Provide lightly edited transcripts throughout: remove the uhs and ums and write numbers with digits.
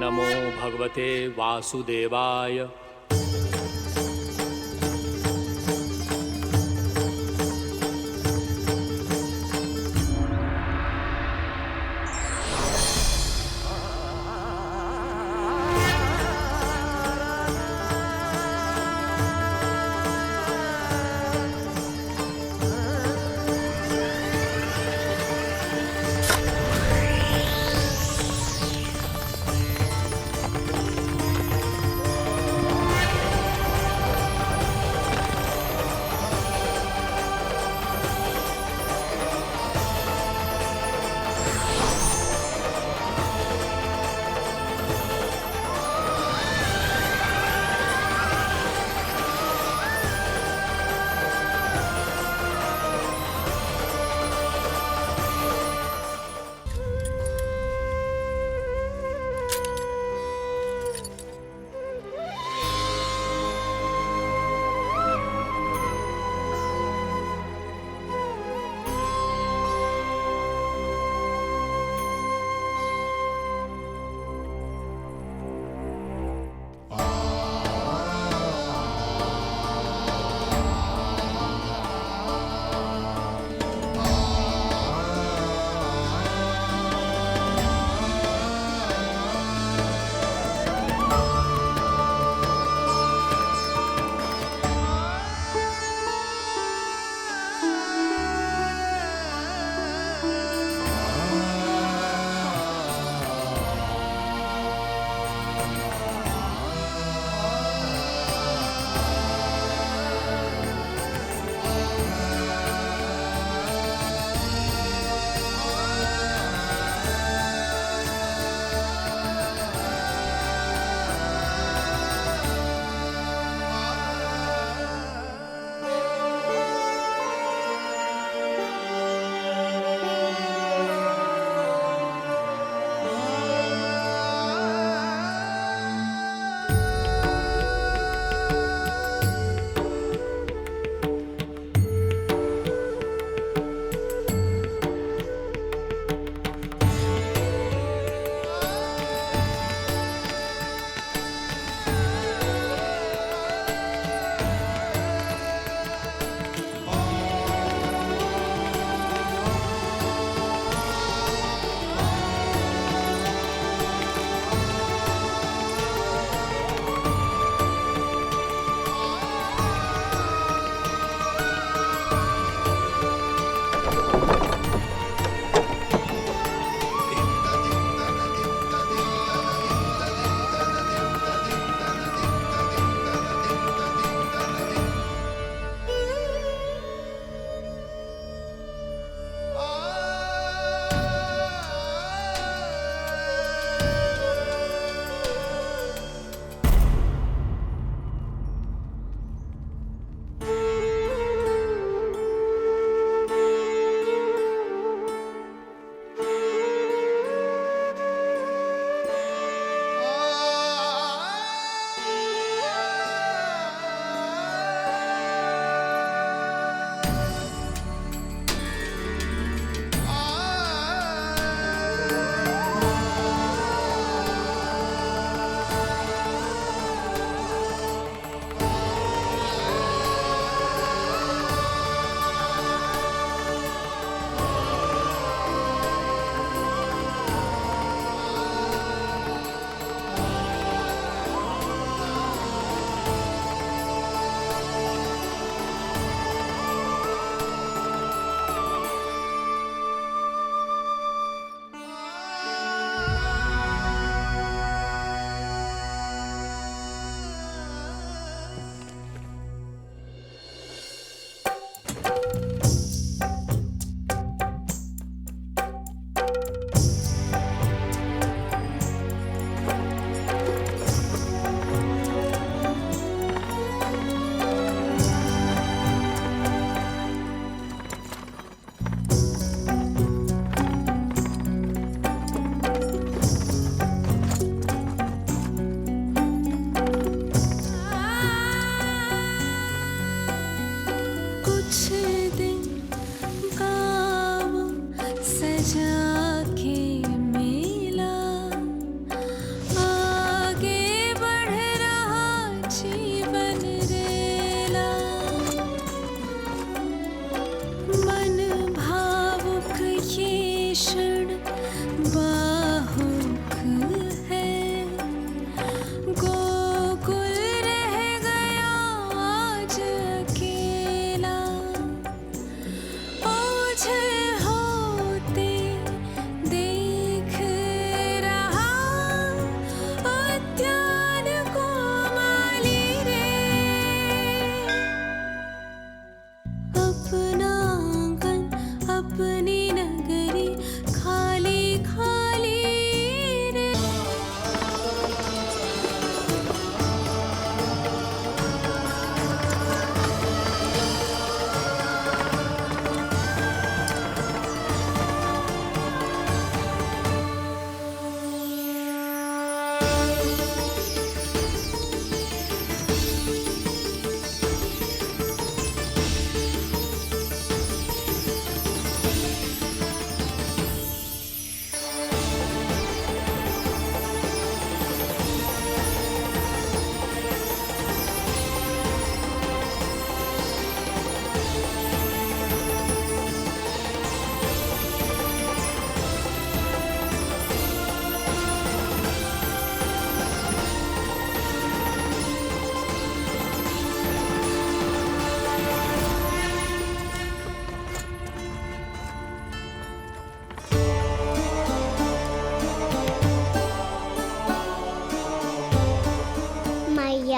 नमो भगवते वासुदेवाय।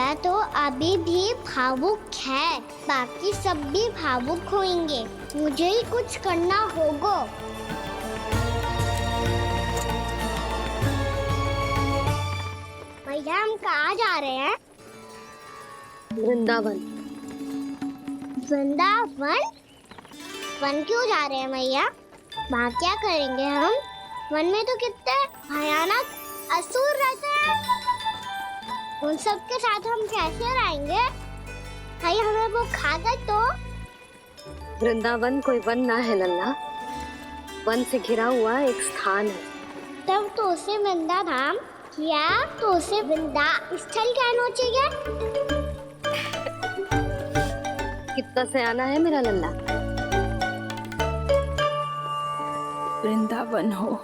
मैया तो अभी भी भावुक है, बाकी सब भी भावुक होंगे। मुझे ही कुछ करना होगा। भैया हम कहाँ जा रहे हैं? वृंदावन। वृंदावन? वन क्यों जा रहे हैं भैया? वहाँ क्या करेंगे हम? वन में तो कितने भयानक असुर रहते हैं। उन सब के साथ हम कैसे रहेंगे? कहीं हमें वो खा गए तो? वृंदावन कोई वन ना है लल्ला, वन से घिरा हुआ एक स्थान है। तब तो उसे वृंदा धाम या तो उसे वृंदा स्थल कहना चाहिए। कितना सयाना है मेरा लल्ला। वृंदावन हो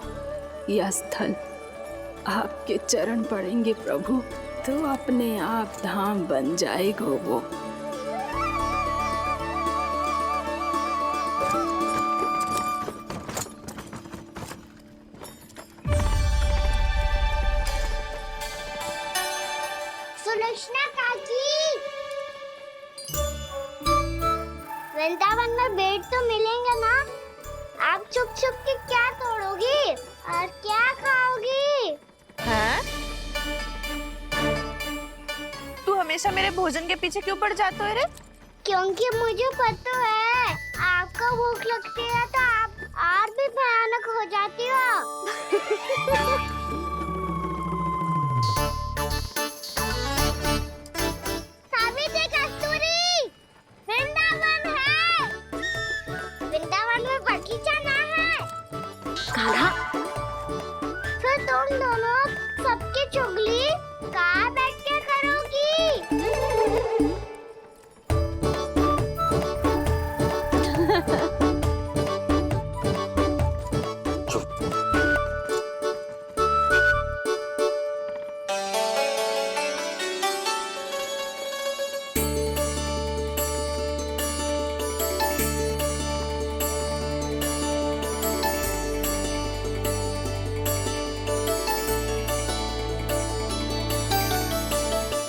या स्थल, आपके चरण पड़ेंगे प्रभु तो अपने आप धाम बन जाएगा वो। सुलक्षणा काकी, वृंदावन में बेट तो मिलेंगे ना? आप छुप छुप के क्या तोड़ोगी और क्या खाओगी? हाँ? तू हमेशा मेरे भोजन के पीछे क्यों पड़ जाता है रे? क्योंकि मुझे पता है आपको भूख लगती है तो आप और भी भयानक हो जाती हो। सावित्री, कस्तूरी, वृंदावन है। वृंदावन में बगीचा ना है। कान्हा, फिर तुम दोनों सबकी चुगली कहाँ बैठ के करोगी?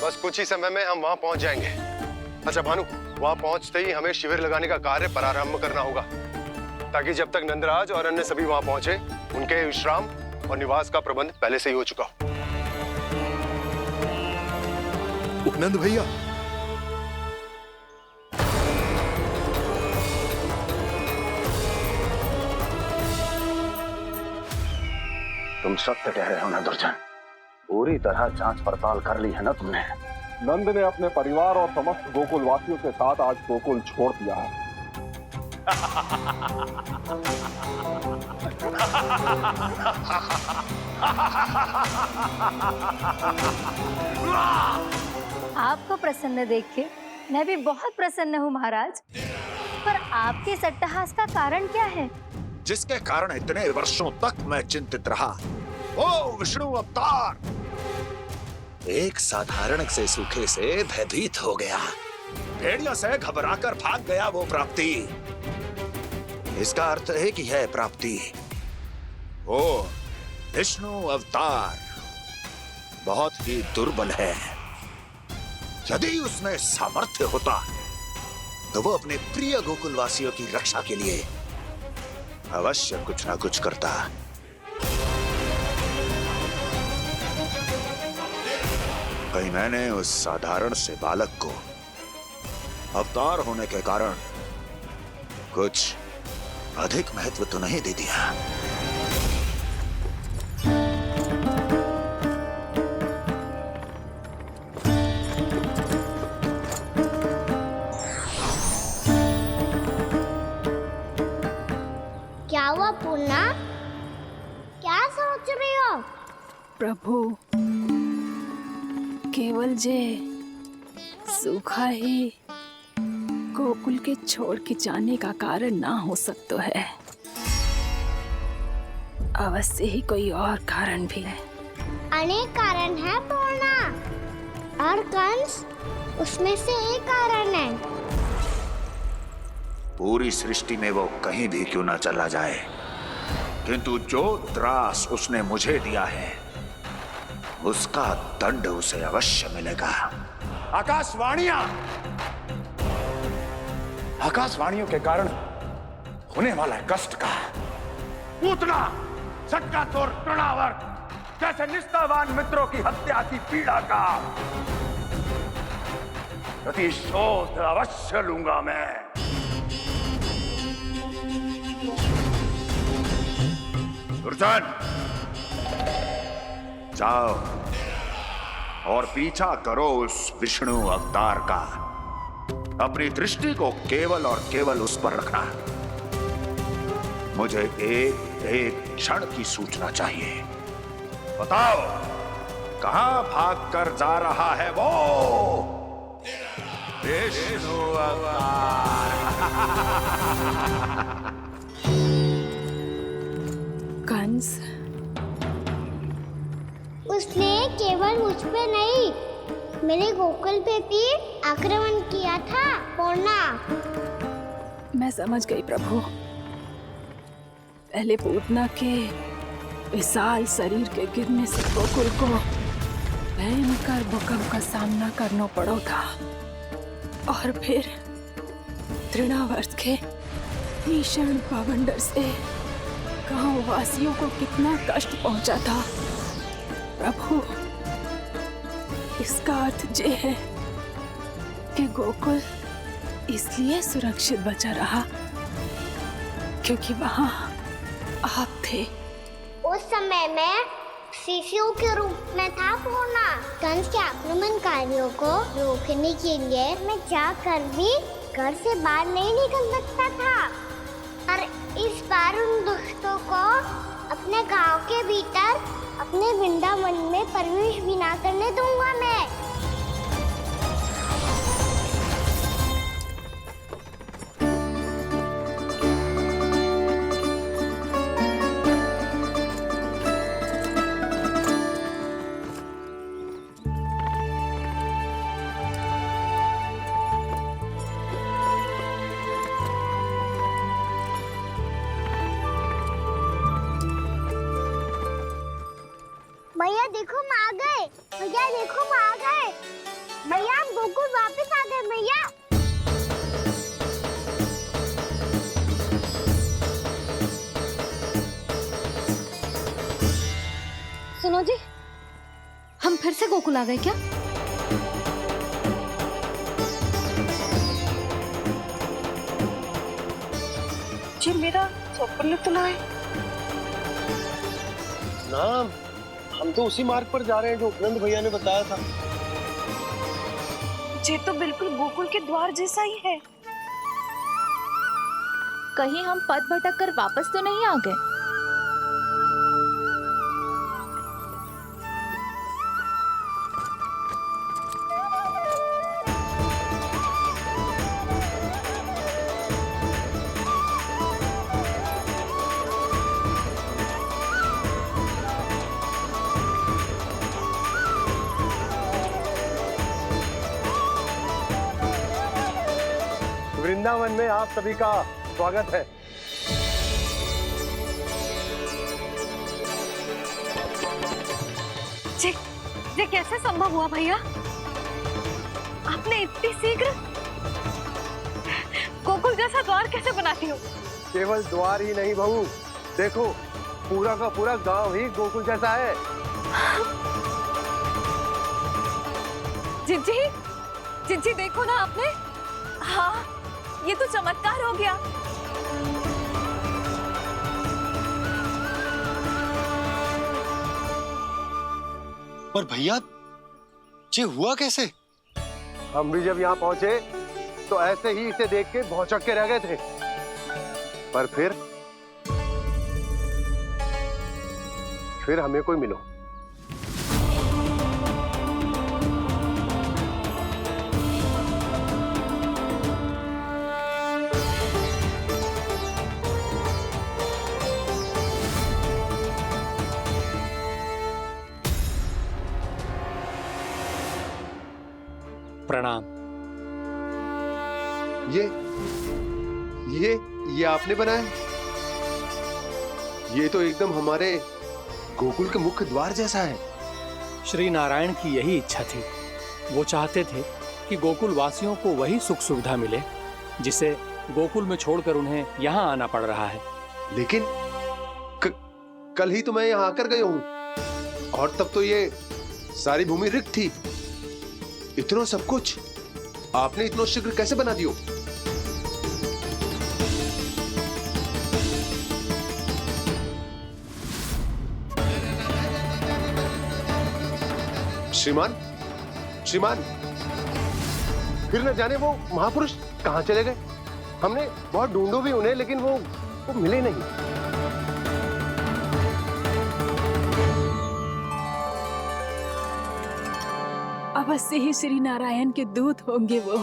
बस कुछ ही समय में हम वहां पहुंच जाएंगे। अच्छा भानु, वहां पहुंचते ही हमें शिविर लगाने का कार्य प्रारंभ करना होगा, ताकि जब तक नंदराज और अन्य सभी वहां पहुंचे उनके विश्राम और निवास का प्रबंध पहले से ही हो चुका हो। उपनंद भैया, तुम सत्य कह रहे हो ना दुर्जन, पूरी तरह जांच पड़ताल कर ली है ना तुमने? नंद ने अपने परिवार और समस्त गोकुल वासियों के साथ आज गोकुल छोड़ दिया है। आपको प्रसन्न देख के मैं भी बहुत प्रसन्न हूँ महाराज। पर आपके इस अट्टहास का कारण क्या है? जिसके कारण इतने वर्षों तक मैं चिंतित रहा, ओ विष्णु अवतार, एक साधारण से सूखे से भयभीत हो गया, भेड़ियों से घबराकर भाग गया वो प्राप्ति। इसका अर्थ है कि यह प्राप्ति वो विष्णु अवतार बहुत ही दुर्बल है। यदि उसमें सामर्थ्य होता तो वो अपने प्रिय गोकुलवासियों की रक्षा के लिए अवश्य कुछ ना कुछ करता। कहीं मैंने उस साधारण से बालक को अवतार होने के कारण कुछ अधिक महत्व तो नहीं दे दिया। क्या हुआ पूर्णा? क्या सोच रही हो? प्रभु, केवल जे सूखा ही गोकुल के छोड़ के जाने का कारण ना हो सकता है, अवश्य ही कोई और कारण भी है। अनेक कारण है पूर्णा, और कंस उसमें से एक कारण है। पूरी सृष्टि में वो कहीं भी क्यों ना चला जाए, किंतु जो त्रास उसने मुझे दिया है उसका दंड उसे अवश्य मिलेगा। आकाशवाणियों के कारण होने वाला कष्ट का पूतना सटका चोर तृणावर जैसे निष्ठावान मित्रों की हत्या की पीड़ा का प्रतिशोध अवश्य लूंगा मैं। दुर्जन, जाओ और पीछा करो उस विष्णु अवतार का। अपनी दृष्टि को केवल और केवल उस पर रखना। मुझे एक एक क्षण की सूचना चाहिए। बताओ, कहां भागकर जा रहा है वो विष्णु अवतार? कंस, उसने केवल मुझ पे नहीं, मेरे गोकुल पे भी आक्रमण किया था पूर्णा। मैं समझ गई प्रभु। पहले पूतना के विशाल शरीर के गिरने से गोकुल को भयंकर भूकंप का सामना करना पड़ा था, और फिर तृणावर्त के भीषण पावंडर से गांव वासियों को कितना कष्ट पहुंचा था। प्रभु, इसका अर्थ ये है कि गोकुल इसलिए सुरक्षित बचा रहा क्योंकि वहां आप थे। उस समय मैं शिशु के रूप में था पूर्णा। कंस के आक्रमणकारियों को रोकने के लिए मैं जाकर भी घर से बाहर नहीं निकल सकता था, और इस बार उन दुष्टों को अपने गांव के भीतर अपने वृंदावन में प्रवेश भी ना करने दूंगा मैं। भैया देखो हम आ गए, भैया देखो हम आ गए, भैया हम गोकुल वापस आ गए भैया। सुनो जी, हम फिर से गोकुल आ गए क्या? जी मेरा स्वप्न तो ना है। ना, हम तो उसी मार्ग पर जा रहे हैं जो उपनंद भैया ने बताया था। ये तो बिल्कुल गोकुल के द्वार जैसा ही है। कहीं हम पथ भटक कर वापस तो नहीं आ गए? वृंदावन में आप सभी का स्वागत है। ये कैसे संभव हुआ भैया? आपने इतनी शीघ्र गोकुल जैसा द्वार कैसे बनाती हो? केवल द्वार ही नहीं बहू, देखो पूरा का पूरा गांव ही गोकुल जैसा है। जिज्जी देखो ना आपने। हाँ, ये तो चमत्कार हो गया। पर भैया, ये हुआ कैसे? हम भी जब यहाँ पहुंचे तो ऐसे ही इसे देख के भौचक के रह गए थे, पर फिर हमें कोई मिलो। प्रणाम। ये आपने बनाया? ये तो एकदम हमारे गोकुल के मुख्य द्वार जैसा है। श्री नारायण की यही इच्छा थी। वो चाहते थे कि गोकुल वासियों को वही सुख सुविधा मिले जिसे गोकुल में छोड़कर उन्हें यहाँ आना पड़ रहा है। लेकिन कल ही तो मैं यहाँ आकर गया हूँ और तब तो ये सारी भूमि रिक्त थी। इतना सब कुछ आपने इतना शीघ्र कैसे बना दियो? श्रीमान, श्रीमान, फिर न जाने वो महापुरुष कहाँ चले गए। हमने बहुत ढूंढो भी उन्हें, लेकिन वो मिले नहीं। अवश्य ही श्री नारायण के दूत होंगे वो,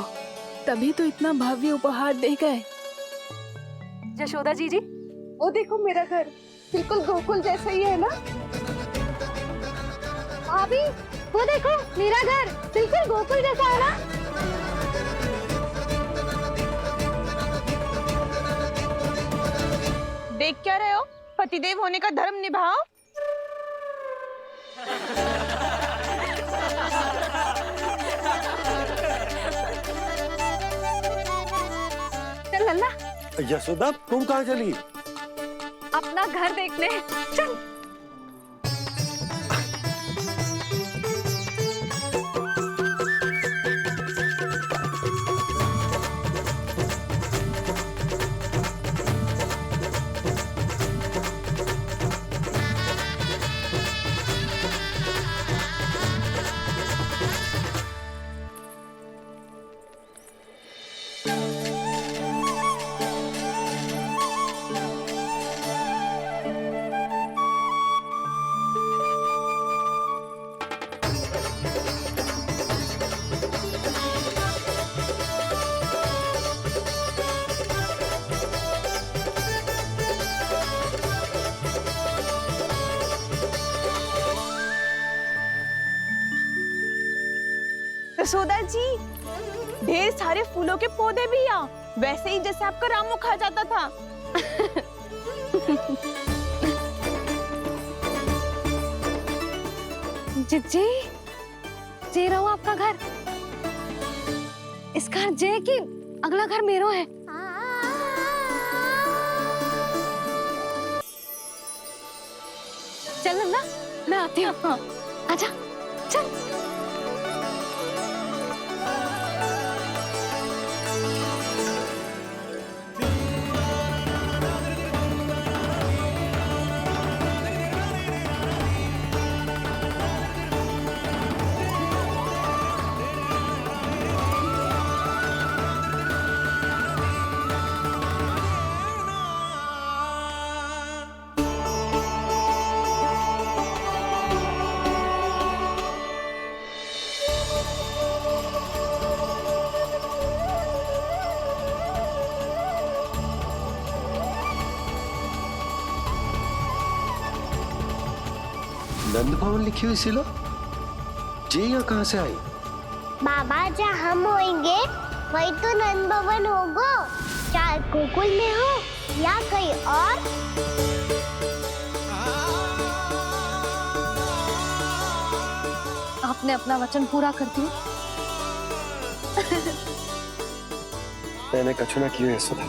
तभी तो इतना भव्य उपहार दे गए। यशोदा जी, वो देखो मेरा घर बिल्कुल गोकुल जैसा ही है ना। भाभी, वो देखो मेरा घर बिल्कुल गोकुल जैसा है ना। देख क्या रहे हो? पतिदेव होने का धर्म निभाओ। चल लल्ला। यशोदा, तुम कहाँ चली? अपना घर देखने चल। यशोदा जी, ढेर सारे फूलों के पौधे भी यहाँ, वैसे ही जैसे आपका रामू खा जाता था। जिज्जी, जे रहो आपका घर। इस घर जे कि अगला घर मेरो है। चल ना, मैं आती हूँ। आजा, चल। नंद भवन लिखी हुई सिलो, जी यहाँ कहाँ से आई? बाबा, जहाँ हम होंगे वही तो नंद भवन होगा। चाहे गोकुल में हो या कहीं और। आपने अपना वचन पूरा कर दिया। मैंने कछु ना किया यशोदा,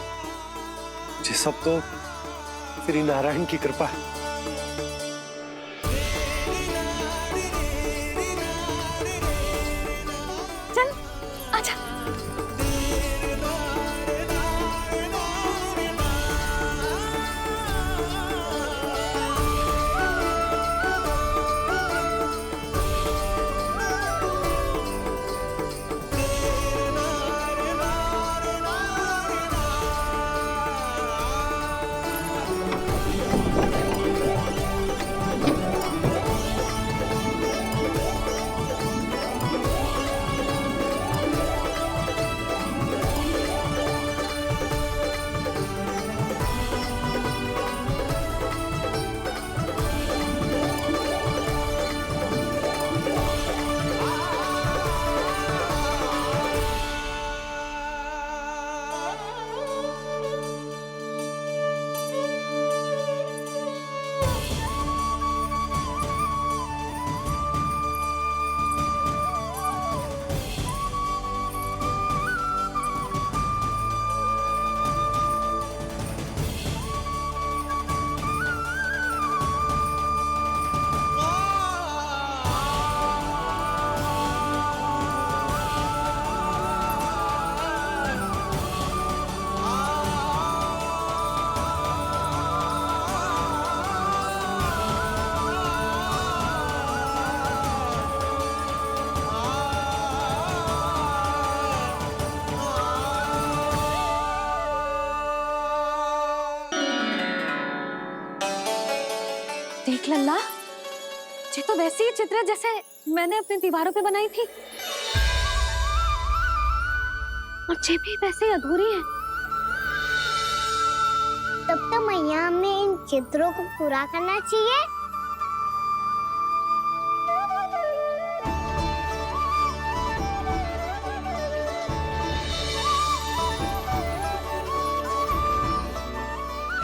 जी सब तो श्री नारायण की कृपा है। देख लल्ला, ये तो वैसी ही चित्र जैसे मैंने अपनी दीवारों पे बनाई थी, और ये भी वैसे ही अधूरी है। तब तो मैया हमें इन चित्रों को पूरा करना चाहिए।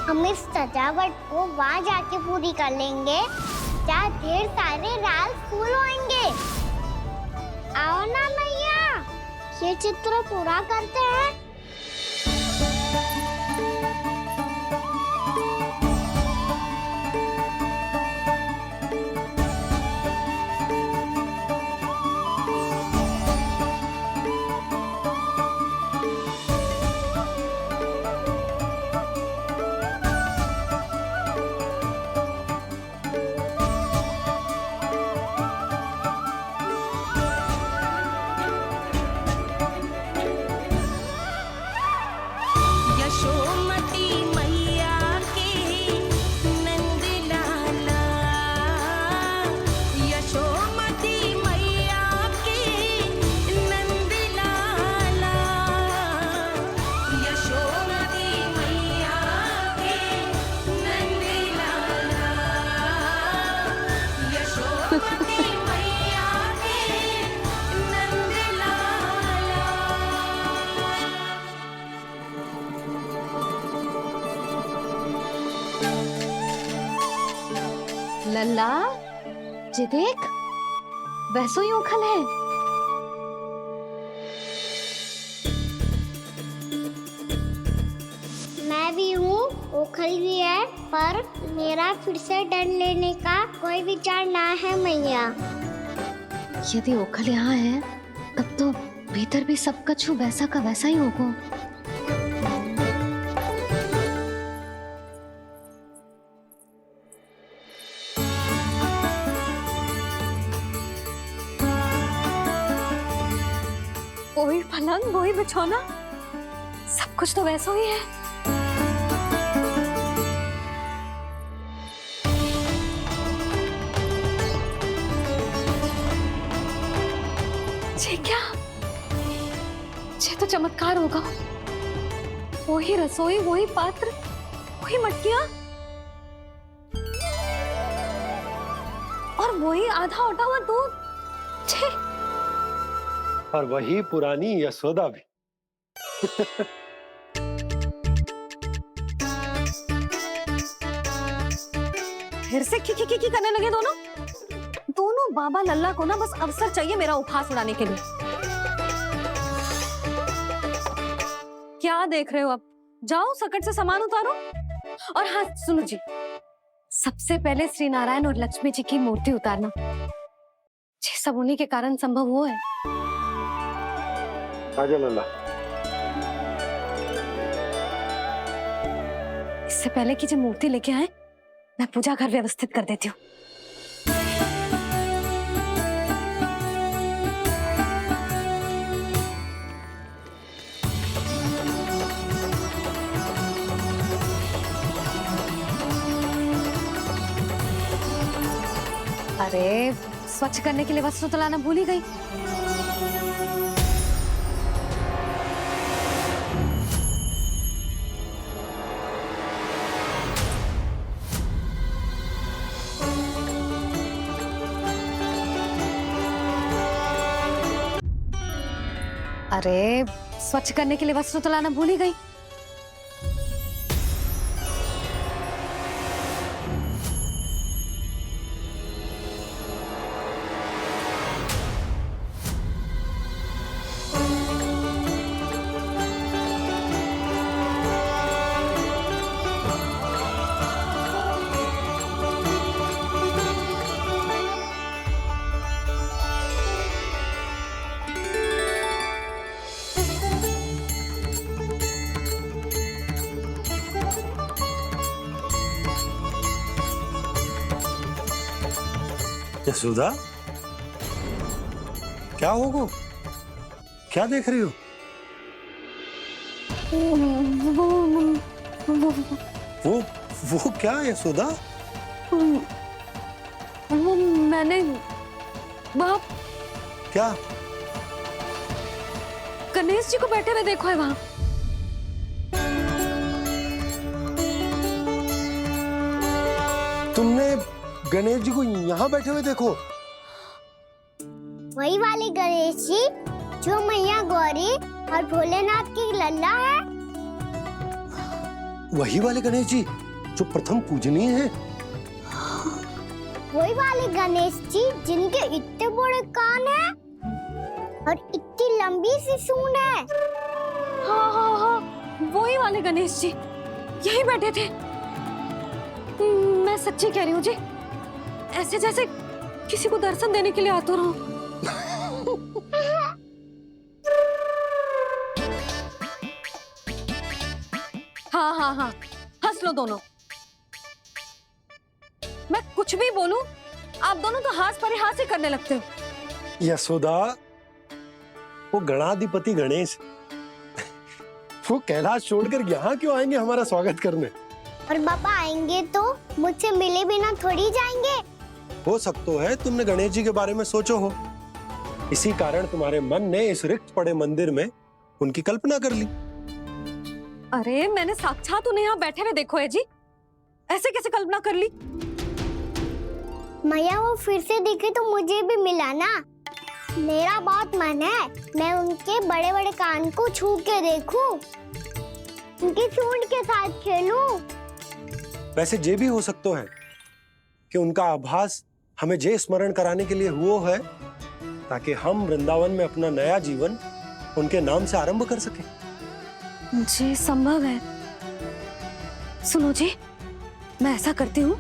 हम इस सजावट को वहाँ जाके पूरी कर लेंगे जहाँ ढेर सारे लाल फूल होंगे। आओ ना मैया, ये चित्र पूरा करते हैं। लल्ला, ये देख, वैसो ही उखल है। मैं भी हूँ, ओखल भी है, पर मेरा फिर से डर लेने का कोई विचार ना है मैया। यदि ओखल यहाँ है, तब तो भीतर भी सब कछु वैसा का वैसा ही होगा। वही पलंग, वही बिछौना, सब कुछ तो वैसा ही है। ये क्या? ये तो चमत्कार होगा। वही रसोई, वही पात्र, वही मटकियां, और वही आधा उटा हुआ दूध। छे! और वही पुरानी यशोदा भी। फिर से की करने लगे दोनों बाबा लल्ला को ना बस अवसर चाहिए मेरा उपहास उड़ाने के लिए। क्या देख रहे हो? अब जाओ, सकट से सामान उतारो। और हाँ सुनो जी, सबसे पहले श्री नारायण और लक्ष्मी जी की मूर्ति उतारना। ये सब उन्हीं के कारण संभव हुआ है। आजा लल्ला। इससे पहले कि जो मूर्ति लेके आए, मैं पूजा घर व्यवस्थित कर देती हूँ। अरे, स्वच्छ करने के लिए वस्त्र तो लाना भूल ही गई। अरे, स्वच्छ करने के लिए वस्त्र तो लाना भूल ही गई। यशोदा, क्या होगा? क्या देख रही हो? वो वो क्या यशोदा? वो मैंने वहाँ क्या? गणेश जी को बैठे हुए देखो है वहाँ। तुमने गणेश जी को यहाँ बैठे हुए देखो? वही वाले गणेश जी जो मैया गौरी और भोलेनाथ की लल्ला है। वही वाले गणेश जी जो प्रथम पूजनीय हैं? वही वाले गणेश जी जिनके इतने बड़े कान हैं और इतनी लंबी सी सूंड है। हाँ हाँ हाँ, वही वाले गणेश जी यही बैठे थे। मैं सच्ची कह रही हूँ जी, ऐसे जैसे किसी को दर्शन देने के लिए आतुर हूँ। हाँ हाँ हाँ, हंस लो दोनों। मैं कुछ भी बोलूं, आप दोनों तो हाथ परिहास ही करने लगते हो। यशोदा, वो गणाधिपति गणेश वो कैलाश छोड़कर यहाँ क्यों आएंगे हमारा स्वागत करने? और पापा आएंगे तो मुझसे मिले बिना थोड़ी जाएंगे। हो सकता है तुमने गणेश जी के बारे में सोचो हो, इसी कारण तुम्हारे मन ने इस रिक्त पड़े मंदिर में उनकी कल्पना कर ली। अरे मैंने साक्षात उन्हें यहाँ बैठे हुए देखो है जी, ऐसे कैसे कल्पना कर ली? मैया वो फिर से दिखे तो मुझे भी मिला ना। मेरा बहुत मन है मैं उनके बड़े बड़े कान को छू के देखूं, उनकी सूंड के साथ खेलूं। वैसे ये भी हो सकता है कि उनका आभास हमें ये स्मरण कराने के लिए हुआ है ताकि हम वृंदावन में अपना नया जीवन उनके नाम से आरंभ कर सकें। जी संभव है। सुनो जी, मैं ऐसा करती हूँ,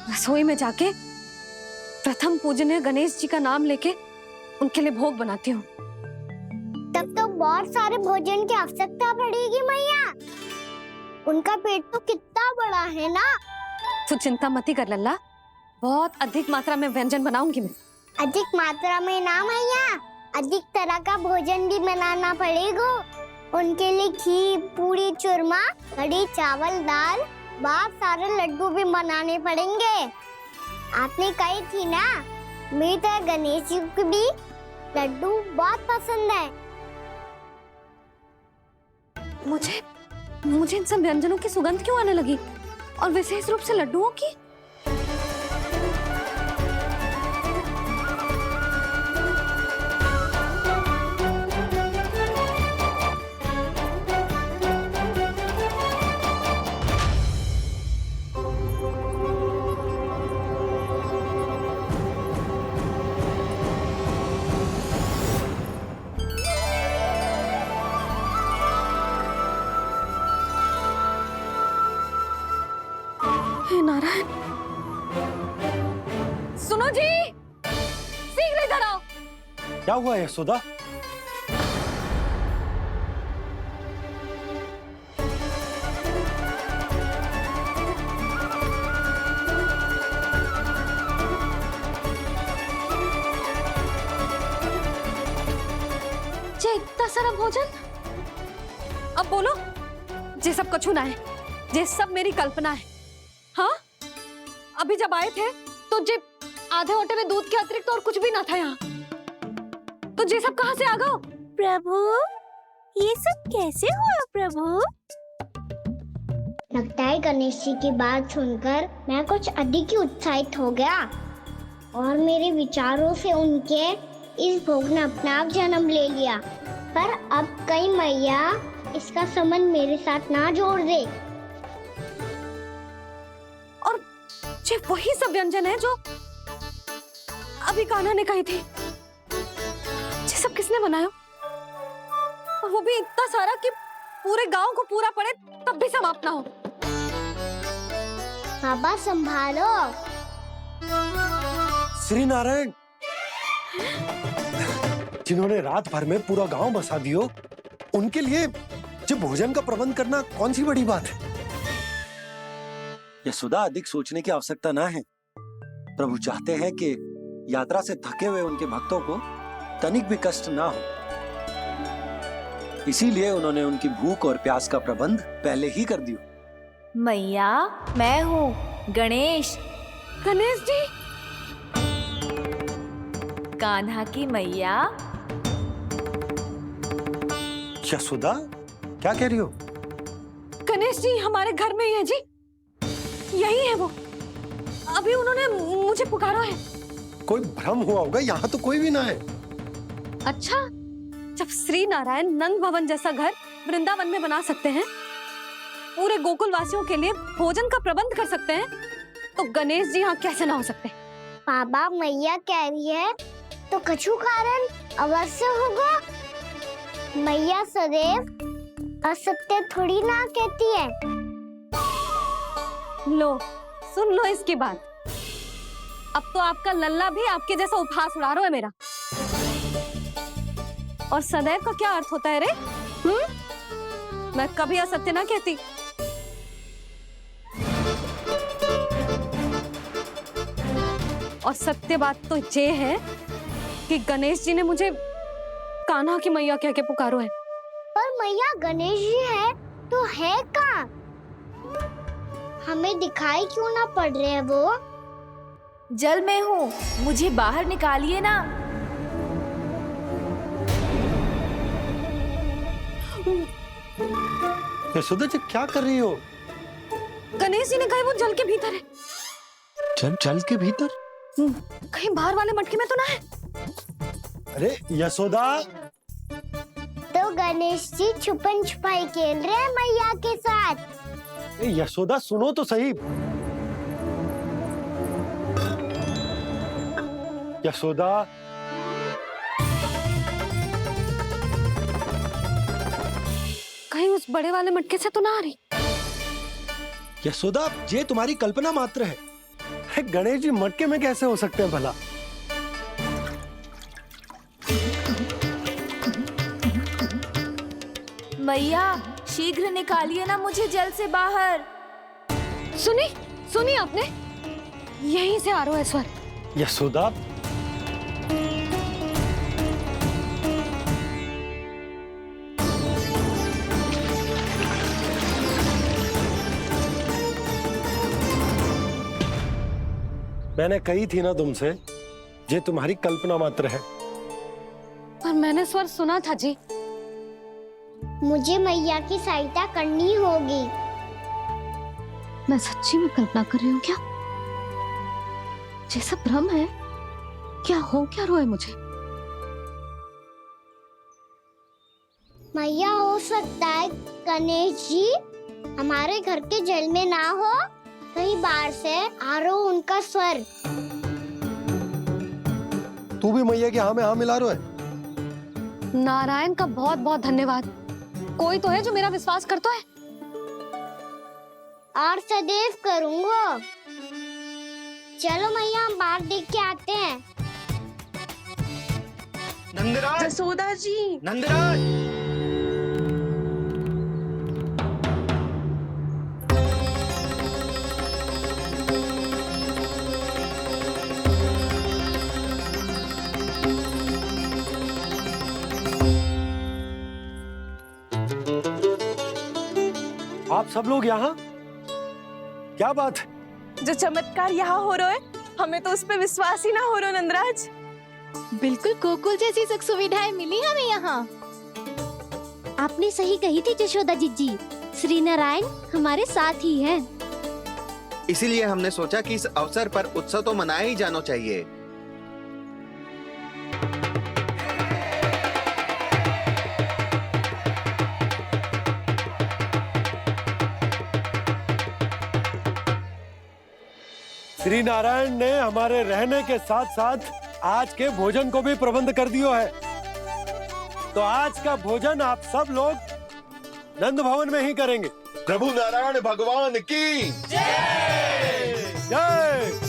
रसोई में जाके प्रथम पूजनीय गणेश जी का नाम लेके उनके लिए भोग बनाती हूँ। तब तो बहुत सारे भोजन की आवश्यकता पड़ेगी मैया। उनका पेट तो कितना बड़ा है ना। तू चिंता मत कर लल्ला, बहुत अधिक मात्रा में व्यंजन बनाऊंगी मैं। अधिक मात्रा में ना मैया, अधिक तरह का भोजन भी बनाना पड़ेगा। उनके लिए खीर, पूरी, चूरमा, कढ़ी, चावल, दाल, बहुत सारे लड्डू भी बनाने पड़ेंगे। आपने कही थी ना, मेरी तरह गणेश जी को भी लड्डू बहुत पसंद है। मुझे इन सब व्यंजनों की सुगंध क्यों आने लगी, और विशेष रूप से लड्डुओं की? हे नारायण, सुनो जी, शीघ्र इधर आओ। क्या हुआ यशोदा? जे इतना सारा भोजन, अब बोलो, जे सब कछु ना है, जे सब मेरी कल्पना है। हाँ, अभी जब आए थे तो जे आधे ओटे में दूध के अतिरिक्त और कुछ भी ना था यहाँ, तो जे सब कहाँ से आ गए? प्रभु, ये सब कैसे हुआ प्रभु? लगता है गणेश जी की बात सुनकर मैं कुछ अधिक ही उत्साहित हो गया और मेरे विचारों से उनके इस भोग ने अपना आप जन्म ले लिया। पर अब कहीं मैया इसका संबंध मेरे साथ ना जोड़ दे। और जे वही सब व्यंजन है जो अभी कान्हा ने कही थी, ये सब किसने बनाया? और वो भी इतना सारा कि पूरे गांव को पूरा पड़े तब भी समाप्त ना हो। बाबा संभालो। श्री नारायण, जिन्होंने रात भर में पूरा गांव बसा दियो, उनके लिए जो भोजन का प्रबंध करना कौन सी बड़ी बात है? यशोदा, अधिक सोचने की आवश्यकता ना है। प्रभु चाहते हैं कि यात्रा से थके हुए उनके भक्तों को तनिक भी कष्ट ना हो, इसीलिए उन्होंने उनकी भूख और प्यास का प्रबंध पहले ही कर दिया। मैया, मैं हूँ गणेश। गणेश जी, कान्हा की मैया। यशोदा, क्या कह रही हो? गणेश जी हमारे घर में ही है जी, यही है वो। अभी उन्होंने मुझे पुकारा है। कोई भ्रम हुआ होगा, यहाँ तो कोई भी ना है। अच्छा, जब श्री नारायण नंद भवन जैसा घर वृंदावन में बना सकते हैं, पूरे गोकुल वासियों के लिए भोजन का प्रबंध कर सकते हैं, तो गणेश जी यहाँ कैसे ना हो सकते? बाबा मैया कह रही है तो कछु कारण अवश्य होगा। मैया सदैव असत्य थोड़ी ना कहती है। लो, सुन लो इसकी बात। अब तो आपका लल्ला भी आपके जैसा उपहास उड़ा रहा है मेरा। और सदैव का क्या अर्थ होता है रे? मैं कभी असत्य ना कहती। और सत्य बात तो ये है कि गणेश जी ने मुझे कान्हा की मैया कह के पुकारो है। पर मैया गणेश जी है तो है कहाँ? हमें दिखाई क्यों ना पड़ रहे हैं वो? जल में हूँ, मुझे बाहर निकालिए ना। यशोदा जी क्या कर रही हो? गणेश जी ने कहा वो जल के भीतर है। जल के भीतर? कहीं बाहर वाले मटके में तो ना है? अरे यशोदा, तो गणेश जी छुपन छुपाई खेल रहे हैं मैया के साथ। यशोदा सुनो तो सही। यशोदा, कहीं उस बड़े वाले मटके से तो ना आ रही? यशोदा, ये तुम्हारी कल्पना मात्र है। गणेश जी मटके में कैसे हो सकते हैं भला? मैया शीघ्र निकालिए ना मुझे जल से बाहर। सुनी आपने? यहीं से आ रहा है स्वर। यशोदा, मैंने कही थी ना तुमसे, ये तुम्हारी कल्पना मात्र है। पर मैंने स्वर सुना था जी। मुझे मैया की सहायता करनी होगी। मैं सच्ची में कल्पना कर रही हूँ क्या? ये सब भ्रम है क्या? हो क्या रहा है मुझे? मैया हो सकता है गणेश जी हमारे घर के जल में ना हो, कहीं बाहर से आ रहा हो उनका स्वर। तू भी मैया के हाँ में हाँ मिला रहा है। नारायण का बहुत बहुत धन्यवाद। कोई तो है जो मेरा विश्वास करता है। और सदैव करूंगा। चलो मैया हम बाहर देख के आते हैं। नंदराज, जसोदा जी, नंदराज, आप सब लोग यहाँ? क्या बात है? जो चमत्कार यहाँ हो रहा है, हमें तो उस पे विश्वास ही ना हो रहा नंदराज। बिल्कुल गोकुल जैसी सुख सुविधाएं मिली हमें यहाँ। आपने सही कही थी जशोदा जीजी, श्री नारायण हमारे साथ ही हैं। इसीलिए हमने सोचा कि इस अवसर पर उत्सव तो मनाया ही जाना चाहिए। श्री नारायण ने हमारे रहने के साथ साथ आज के भोजन को भी प्रबंध कर दिया है। तो आज का भोजन आप सब लोग नंद भवन में ही करेंगे। प्रभु नारायण भगवान की जय जय।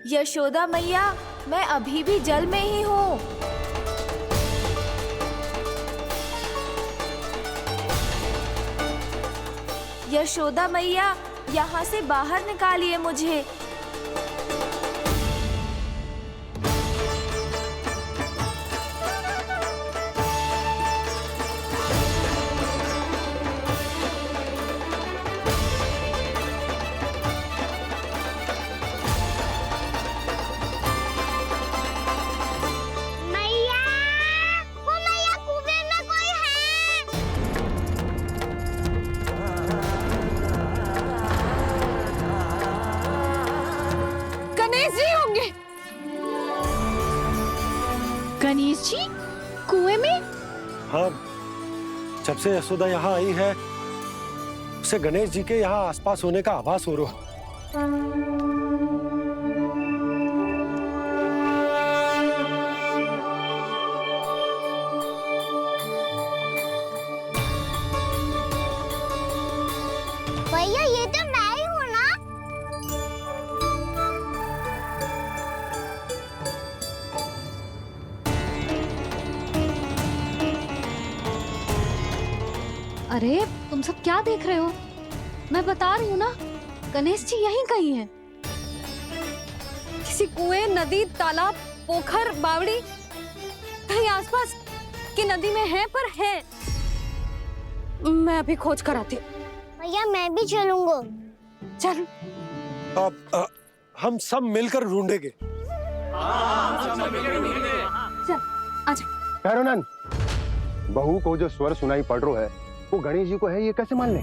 यशोदा मैया, मैं अभी भी जल में ही हूँ। यशोदा मैया, यहाँ से बाहर निकालिए मुझे। गणेश जी कुएं में? हाँ, जब से यशोदा यहाँ आई है उसे गणेश जी के यहाँ आसपास होने का आभास हो रहा। भैया ये तो मैं ही हूँ ना? अरे तुम सब क्या देख रहे हो? मैं बता रही हूँ ना, गणेश जी यहीं कहीं हैं। किसी कुएं, नदी, तालाब, पोखर, बावड़ी कहीं आसपास की नदी में है, पर है। मैं अभी खोज कर आती हूँ। भैया मैं भी चलूंगा। चल। अब हम सब मिलकर ढूंढेंगे। चल, आजा। भैरवनंद, बहू को जो स्वर सुनाई पड़ रहा है वो गणेश जी को है, ये कैसे मान ले?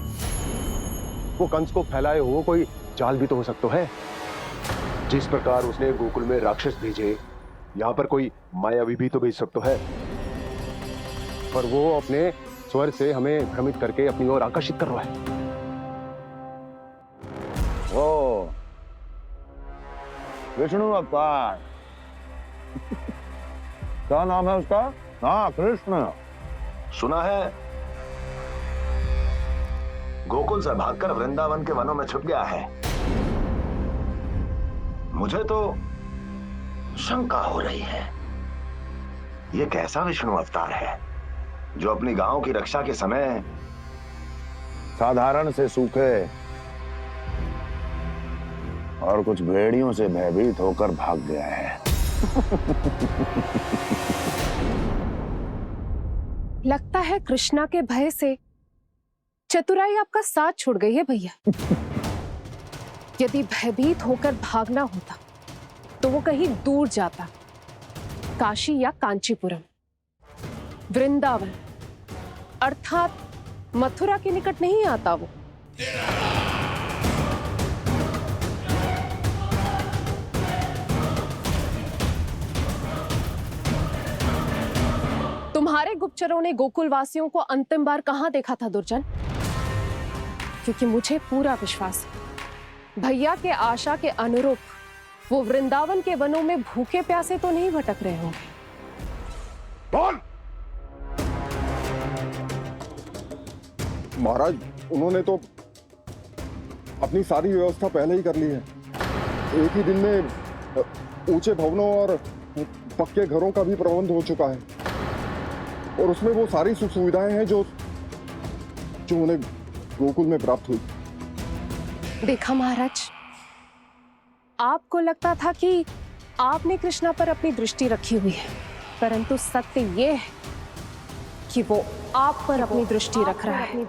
वो कंस को फैलाए हुए कोई जाल भी तो हो सकता है। जिस प्रकार उसने गोकुल में राक्षस भेजे, यहाँ पर कोई मायावी भी तो भेज सकता है। पर वो अपने स्वर से हमें भ्रमित करके अपनी ओर आकर्षित कर रहा है। ओ, विष्णु अवतार। क्या नाम है उसका? हाँ, कृष्ण। सुना है गोकुल से भागकर वृंदावन के वनों में छुप गया है। मुझे तो शंका हो रही है, ये कैसा विष्णु अवतार है जो अपनी गांव की रक्षा के समय साधारण से सूखे और कुछ भेड़ियों से भयभीत होकर भाग गया है। लगता है कृष्णा के भय से चतुराई आपका साथ छोड़ गई है भैया। यदि भयभीत होकर भागना होता तो वो कहीं दूर जाता, काशी या कांचीपुरम, वृंदावन अर्थात मथुरा के निकट नहीं आता वो। तुम्हारे गुप्तचरों ने गोकुल वासियों को अंतिम बार कहां देखा था दुर्जन? क्योंकि मुझे पूरा विश्वास है भैया के आशा के अनुरूप वो वृंदावन के वनों में भूखे प्यासे तो नहीं भटक रहे होंगे। बोल! महाराज, उन्होंने तो अपनी सारी व्यवस्था पहले ही कर ली है। एक ही दिन में ऊंचे भवनों और पक्के घरों का भी प्रबंध हो चुका है, और उसमें वो सारी सुख सुविधाएं हैं जो उन्हें गोकुल में प्राप्त हुई। देखा महाराज, आपको लगता था कि आपने कृष्णा पर अपनी दृष्टि रखी हुई है, परंतु सत्य ये है कि वो आप पर अपनी दृष्टि रख रहा है।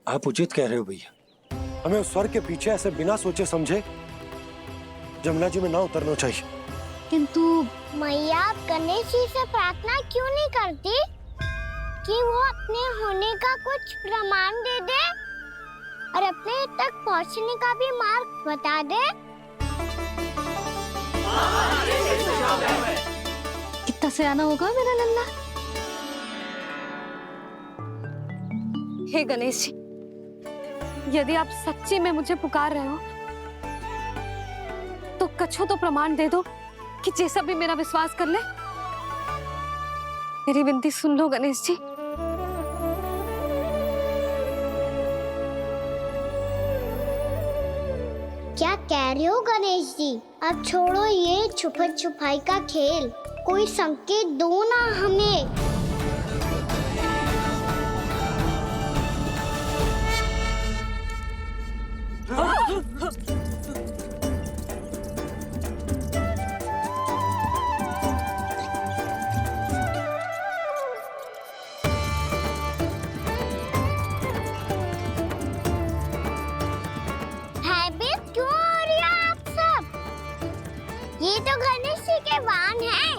आप उचित कह रहे हो भैया, हमें उस स्वर के पीछे ऐसे बिना सोचे समझे जमुना जी में ना उतरना चाहिए। किंतु मैया, आप गणेश जी से प्रार्थना क्यों नहीं करती कि वो अपने होने का कुछ प्रमाण दे दे और अपने तक पहुंचने का भी मार्ग बता दे? कितना सयाना होगा मेरा लल्ला। हे गणेश जी, यदि आप सच्ची में मुझे पुकार रहे हो तो कछु तो प्रमाण दे दो कि जैसा भी मेरा विश्वास कर ले। मेरी विनती सुन लो गणेश जी। क्या कह रहे हो गणेश जी? अब छोड़ो ये छुपन छुपाई का खेल, कोई संकेत दो ना हमें। भयभीत क्यों हो रही हो आप सब? ये तो गणेश जी के वाहन हैं,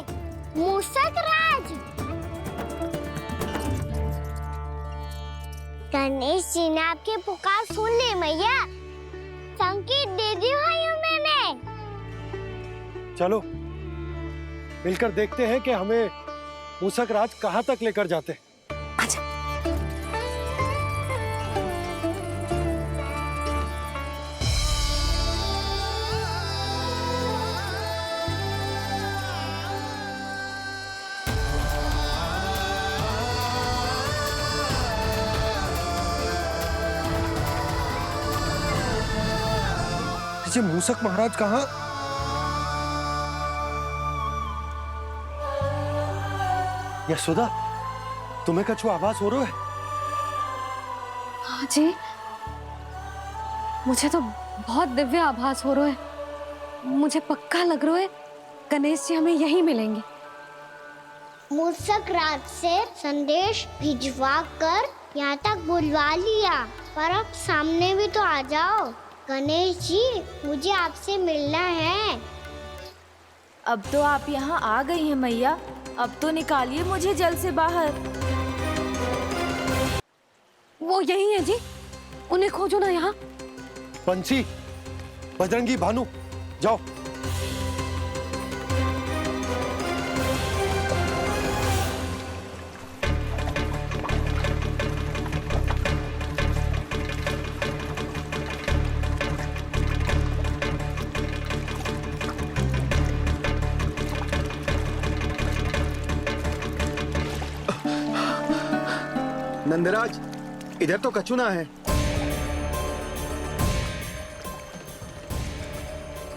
मूषक राज। गणेश जी ने आपकी पुकार सुन ली मैया, संकेत दे दी भाइयों मैंने। चलो मिलकर देखते हैं कि हमें मूषक राज कहाँ तक लेकर जाते हैं। ये मूषक महाराज कहाँ? यशोदा, तुम्हें कछु आभास हो रहा है? हाँ जी, मुझे तो बहुत दिव्य आभास हो रहा है। मुझे पक्का लग रहा है गणेश जी हमें यहीं मिलेंगे। मूषक राज से संदेश भिजवा कर यहाँ तक बुलवा लिया, पर अब सामने भी तो आ जाओ। गणेश जी, मुझे आपसे मिलना है। अब तो आप यहाँ आ गई हैं मैया, अब तो निकालिए मुझे जल से बाहर। वो यही है जी, उन्हें खोजो ना यहाँ। पंछी, बजरंगी, भानु, जाओ। नंदराज, इधर तो कछु ना है।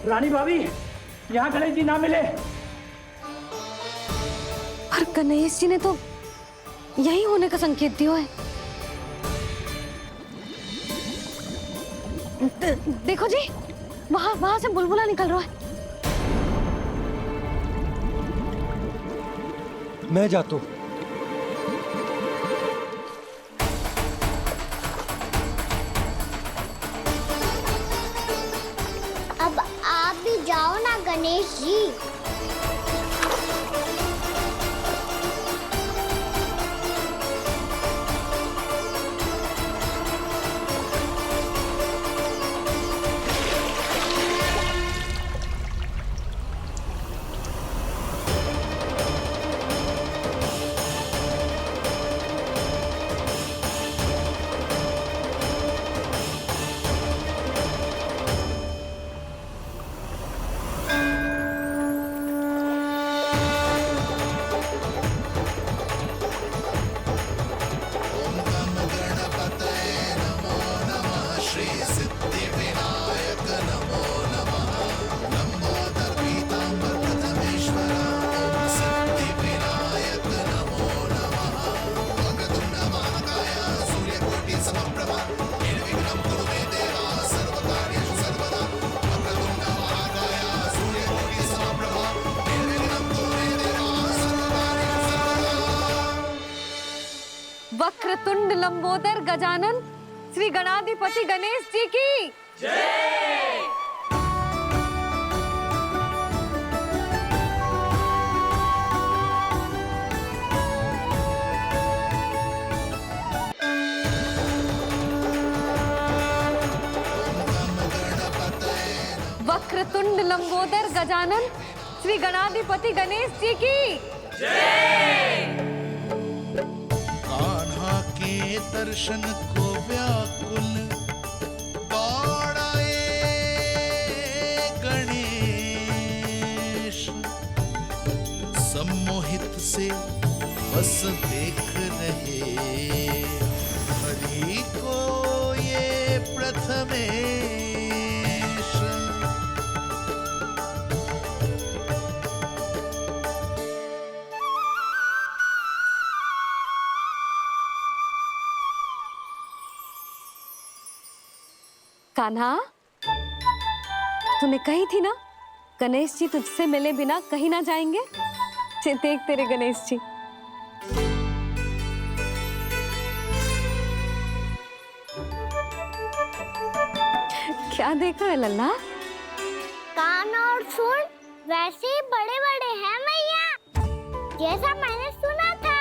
रानी भाभी, यहाँ गणेश जी ना मिले। पर गणेश जी ने तो यही होने का संकेत दिया है। देखो जी, वहां से बुलबुला निकल रहा है। मैं जाता हूँ। अब आप भी जाओ ना गणेश जी। वक्रतुंड लंबोदर गजानन श्री गणाधिपति गणेश जी की जय। वक्रतुंड लंबोदर गजानन श्री गणाधिपति गणेश जी की जय। कान्हा के तर दर्शन को व्याकुल दौड़ाए गणेश। सम्मोहित से बस देख रहे हरि को ये प्रथमेश। कान्हा, तूने कही थी ना गणेश जी तुझसे मिले बिना कहीं ना जाएंगे। देख तेरे गणेश जी। क्या देख रहे है लल्ला? कान और सुन वैसे ही बड़े बड़े हैं मैया, जैसा मैंने सुना था,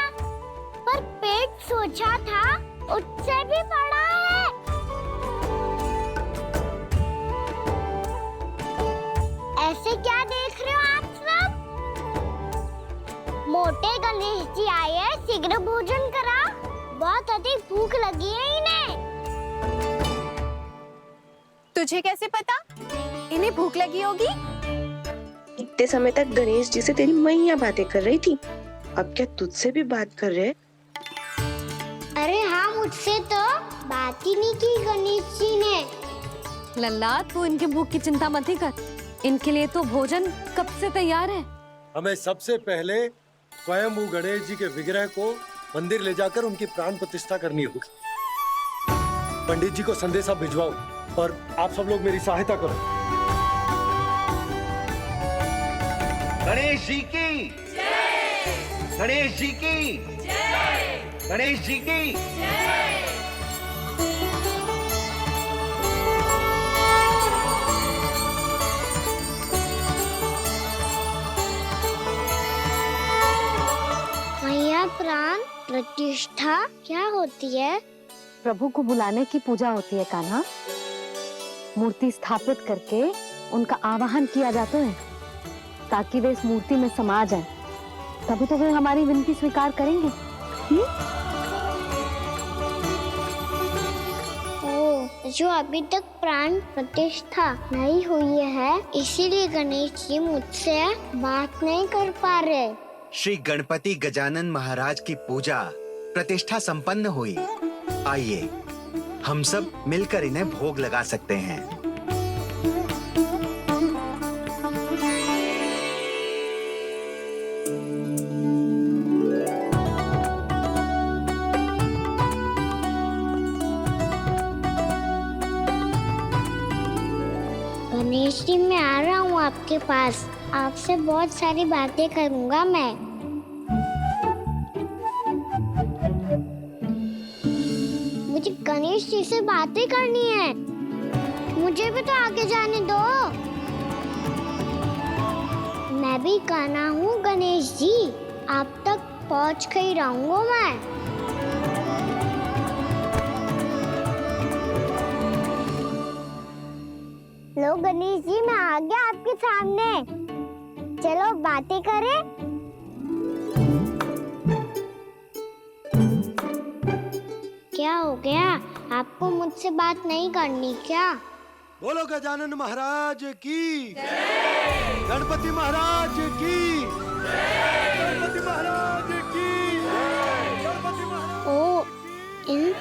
पर पेट सोचा था उससे भी बड़ा है। ऐसे क्या देख रहे हो आप सब? मोटे गणेश जी आए हैं, शीघ्र भोजन करा, बहुत अधिक भूख लगी है इन्हें। तुझे कैसे पता इन्हें भूख लगी होगी? इतने समय तक गणेश जी से तेरी मैया बातें कर रही थी, अब क्या तुझसे भी बात कर रहे? अरे हाँ, मुझसे तो बात ही नहीं की गणेश जी ने। लल्ला, तू इनके भूख की चिंता मत ही कर, इनके लिए तो भोजन कब से तैयार है। हमें सबसे पहले स्वयं गणेश जी के विग्रह को मंदिर ले जाकर उनकी प्राण प्रतिष्ठा करनी होगी। पंडित जी को संदेशा भिजवाओ और आप सब लोग मेरी सहायता करो। गणेश जी की जय! गणेश जी की जय! गणेश जी की जय! मैया, प्राण प्रतिष्ठा क्या होती है? प्रभु को बुलाने की पूजा होती है कान्हा। मूर्ति स्थापित करके उनका आवाहन किया जाता है ताकि वे इस मूर्ति में समा जाए, तभी तो वे हमारी विनती स्वीकार करेंगे। ओ, जो अभी तक प्राण प्रतिष्ठा नहीं हुई है, इसीलिए गणेश जी मुझसे बात नहीं कर पा रहे। श्री गणपति गजानन महाराज की पूजा प्रतिष्ठा संपन्न हुई। आइए हम सब मिलकर इन्हें भोग लगा सकते हैं। गणेश जी, मैं आ रहा हूँ आपके पास, आपसे बहुत सारी बातें करूँगा मैं। मुझे गणेश जी से बातें करनी है, मुझे भी तो आगे जाने दो। मैं भी कान्हा हूँ गणेश जी, आप तक पहुँच कर ही रहूँगा मैं। लो गणेश जी, मैं आ गया आपके सामने, चलो बातें करें। क्या हो गया, आपको मुझसे बात नहीं करनी क्या? बोलो गजानन महाराज की जय! गणपति महाराज की जय! गणपति महाराज की जय! गणपति महाराज। ओ, इन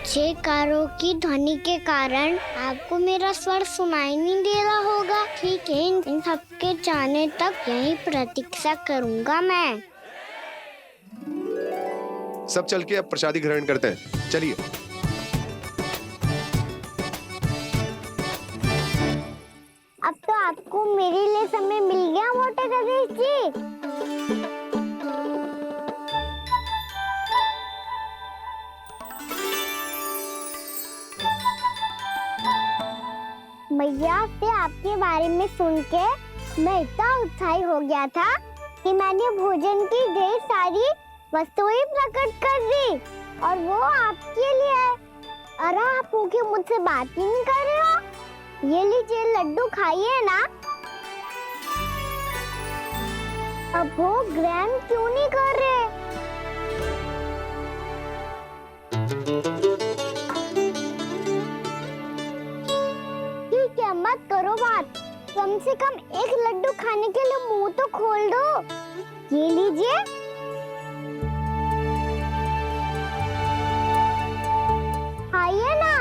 जयकारों की ध्वनि के कारण आपको मेरा स्वर सुनाई नहीं दे रहा होगा। ठीक है, इन सबके जाने तक यही प्रतीक्षा करूंगा मैं। सब चल के अब प्रसादी ग्रहण करते हैं, चलिए। अब तो आपको मेरे लिए समय मिल गया मोटे गणेश जी। मैया से आपके बारे में सुन के मैं इतना उत्साही हो गया था कि मैंने भोजन की ढेर सारी वस्तुएं प्रकट कर दी, और वो आपके लिए। अरे आप भूखे मुझसे बात ही नहीं कर रहे हो। ये लीजिए लड्डू, खाइए ना। अब भोग ग्रहण क्यों नहीं कर रहे? कम से कम एक लड्डू खाने के लिए मुंह तो खोल दो। ये लीजिए। खाइए ना।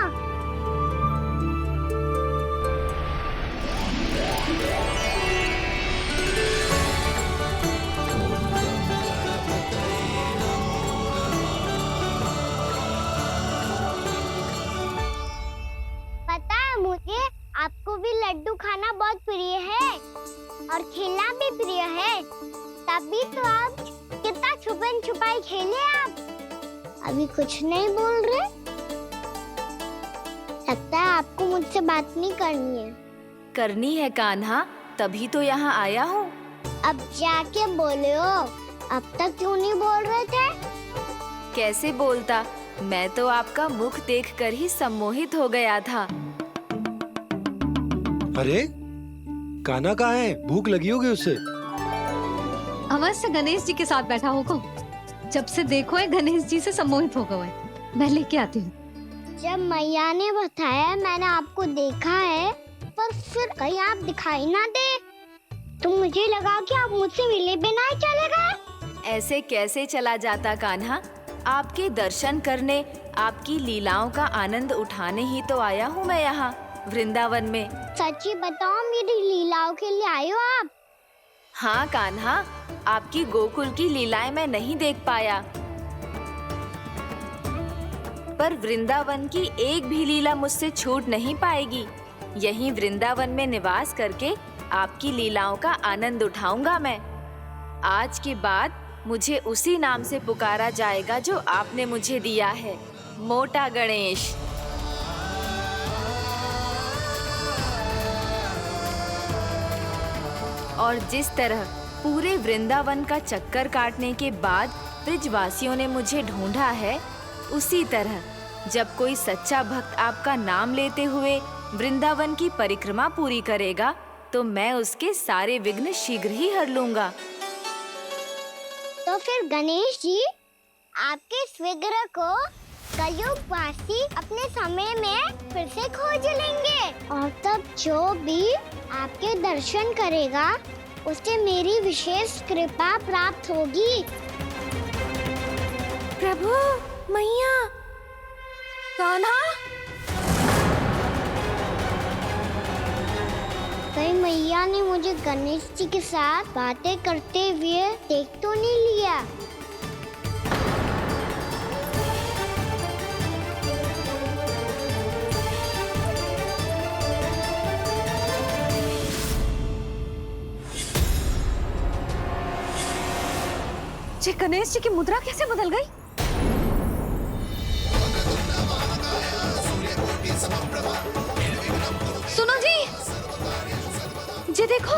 पता है मुझे आपको भी लड्डू खाना बहुत प्रिय है और खेलना भी प्रिय है, तभी तो आप कितना छुपन छुपाई खेले। आप अभी कुछ नहीं बोल रहे। लगता है आपको मुझसे बात नहीं करनी है। करनी है कान्हा, तभी तो यहाँ आया हूँ। अब जाके बोले हो। अब तक क्यों नहीं बोल रहे थे? कैसे बोलता, मैं तो आपका मुख देखकर ही सम्मोहित हो गया था। अरे कान्हा कहाँ है? भूख लगी होगी उससे। अवश्य गणेश जी के साथ बैठा होगा। जब से देखो है गणेश जी से सम्मोहित हो गए। मैं लेके आती हूँ। जब मैया ने बताया मैंने आपको देखा है, पर फिर कहीं आप दिखाई ना दे, तो मुझे लगा कि आप मुझसे मिले बिना ही चले गए। ऐसे कैसे चला जाता कान्हा? आपके दर्शन करने, आपकी लीलाओं का आनंद उठाने ही तो आया हूँ मैं यहाँ वृंदावन में। सच्ची बताओ, मेरी लीलाओं के लिए आए हो आप? हाँ कान्हा, आपकी गोकुल की लीलाएं मैं नहीं देख पाया, पर वृंदावन की एक भी लीला मुझसे छूट नहीं पाएगी। यहीं वृंदावन में निवास करके आपकी लीलाओं का आनंद उठाऊंगा मैं। आज के बाद मुझे उसी नाम से पुकारा जाएगा जो आपने मुझे दिया है, मोटा गणेश। और जिस तरह पूरे वृंदावन का चक्कर काटने के बाद ब्रिजवासियों ने मुझे ढूंढा है, उसी तरह जब कोई सच्चा भक्त आपका नाम लेते हुए वृंदावन की परिक्रमा पूरी करेगा, तो मैं उसके सारे विघ्न शीघ्र ही हर लूंगा। तो फिर गणेश जी, आपके इस विग्रह को कलयुगवासी अपने समय में फिर से खोज लेंगे, और तब जो भी आपके दर्शन करेगा उसे मेरी विशेष कृपा प्राप्त होगी। प्रभु, मैया, कान्हा, कहीं मैया ने मुझे गणेश जी के साथ बातें करते हुए देख तो नहीं लिया? जी गणेश जी की मुद्रा कैसे बदल गई? सुनो जी, जी देखो।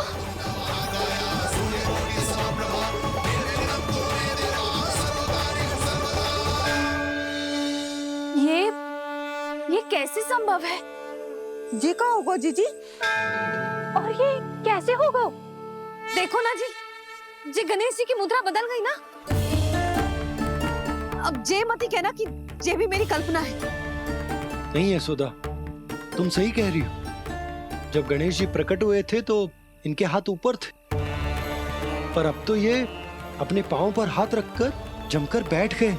ये कैसे संभव है? जी का होगा जीजी? और ये कैसे होगा? देखो ना जी, जी गणेश जी की मुद्रा बदल गई ना। अब जे मती कहना कि ये भी मेरी कल्पना है। नहीं है सुधा, तुम सही कह रही हो। जब गणेश जी प्रकट हुए थे तो इनके हाथ ऊपर थे, पर अब तो ये अपने पांव पर हाथ रखकर जमकर बैठ गए।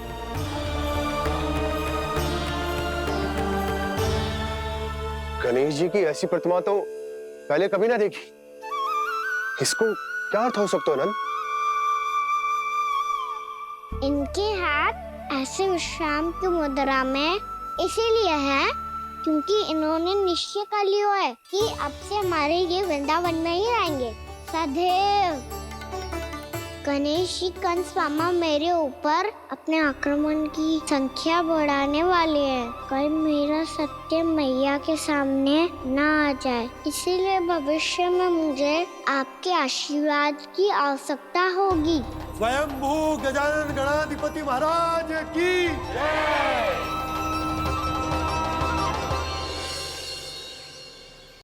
गणेश जी की ऐसी प्रतिमा तो पहले कभी ना देखी। इसको क्या अर्थ हो सकता है नंद? इनके हाथ ऐसे विश्राम की मुद्रा में इसीलिए है क्योंकि इन्होंने निश्चय कर लिया है कि अब से हमारे ये वृंदावन में ही रहेंगे सदैव। गणेश जी कंस मामा मेरे ऊपर अपने आक्रमण की संख्या बढ़ाने वाले हैं। कल मेरा सत्य मैया के सामने ना आ जाए, इसीलिए भविष्य में मुझे आपके आशीर्वाद की आवश्यकता होगी। स्वयंभू गजानन गणाधिपति महाराज की